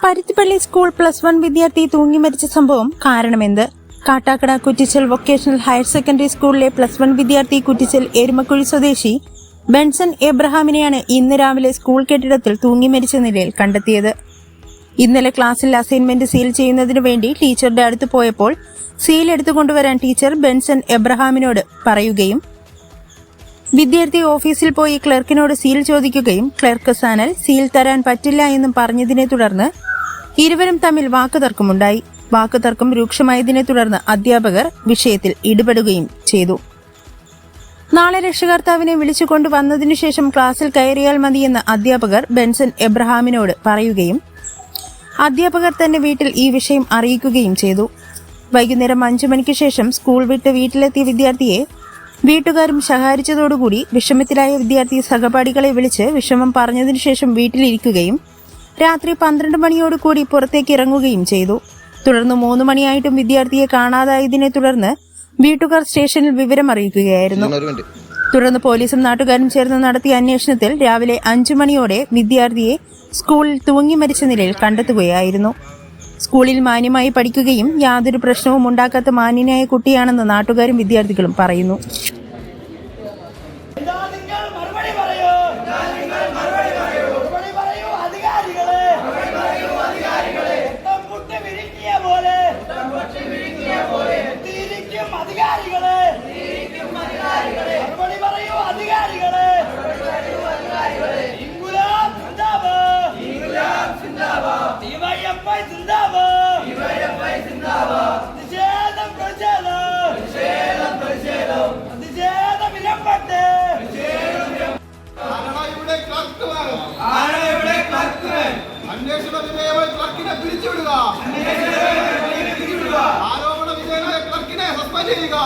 Paruthippally school +1 വിദ്യാർത്ഥി തൂങ്ങി മരിച്ച സംഭവം കാരണമെന്ത്? Kattakada Kuttichal vocational higher secondary സ്കൂളിലെ +1 വിദ്യാർത്ഥി കുറ്റിച്ചൽ എരുമക്കുഴി സ്വദേശി ബെൻസൺ എബ്രഹാമിനെയാണ് ഇന്ന് രാവിലെ സ്കൂൾ കെട്ടിടത്തിൽ തൂങ്ങി മരിച്ച നിലയിൽ കണ്ടെത്തിയത്. ഇന്നലെ ക്ലാസ്സിൽ അസൈൻമെന്റ് സീൽ ചെയ്യുന്നതിനു വേണ്ടി ടീച്ചറുടെ അടുത്ത് പോയപ്പോൾ സീൽ എടുത്തുകൊണ്ടുവരാൻ ടീച്ചർ ബെൻസൺ എബ്രഹാമിനോട് പറയുകയും വിദ്യാർത്ഥി ഓഫീസിൽ പോയി ക്ലർക്കിനോട് സീൽ ചോദിക്കുകയും ക്ലർക്ക് സാനൽ സീൽ തരാൻ പറ്റില്ല എന്നും പറഞ്ഞതിനെ തുടർന്ന് ഇരുവരും തമ്മിൽ വാക്കുതർക്കമുണ്ടായി. വാക്കുതർക്കം രൂക്ഷമായതിനെ തുടർന്ന് അധ്യാപകർ വിഷയത്തിൽ ഇടപെടുകയും ചെയ്തു. നാളെ രക്ഷകർത്താവിനെ വിളിച്ചുകൊണ്ടുവന്നതിനു ശേഷം ക്ലാസ്സിൽ കയറിയാൽ മതിയെന്ന് അധ്യാപകർ ബെൻസൺ എബ്രഹാമിനോട് പറയുകയും അധ്യാപകർ തന്നെ വീട്ടിൽ ഈ വിഷയം അറിയിക്കുകയും ചെയ്തു. വൈകുന്നേരം 5 മണിക്ക് ശേഷം സ്കൂൾ വിട്ട് വീട്ടിലെത്തിയ വിദ്യാർത്ഥിയെ വീട്ടുകാരും ശകാരിച്ചതോടുകൂടി വിഷമത്തിലായ വിദ്യാർത്ഥി സഹപാഠികളെ വിളിച്ച് വിഷമം പറഞ്ഞതിനു ശേഷം വീട്ടിലിരിക്കുകയും രാത്രി 12 മണിയോടുകൂടി പുറത്തേക്ക് ഇറങ്ങുകയും ചെയ്തു. തുടർന്ന് 3 മണിയായിട്ടും വിദ്യാർത്ഥിയെ കാണാതായതിനെ തുടർന്ന് വീട്ടുകാർ സ്റ്റേഷനിൽ വിവരം അറിയിക്കുകയായിരുന്നു. തുടർന്ന് പോലീസും നാട്ടുകാരും ചേർന്ന് നടത്തിയ അന്വേഷണത്തിൽ രാവിലെ 5 മണിയോടെ വിദ്യാർത്ഥിയെ സ്കൂളിൽ തൂങ്ങി മരിച്ച നിലയിൽ കണ്ടെത്തുകയായിരുന്നു. സ്കൂളിൽ മാന്യമായി പഠിക്കുകയും യാതൊരു പ്രശ്നവും ഉണ്ടാക്കാത്ത മാന്യനായ കുട്ടിയാണെന്ന് നാട്ടുകാരും വിദ്യാർത്ഥികളും പറയുന്നു. അന്വേഷണ വിധേയമായി ക്ലർക്കിനെ പിരിച്ചുവിടുക. ആരോപണ വിധേയനായ ക്ലർക്കിനെ സസ്പെൻഡ് ചെയ്യുക.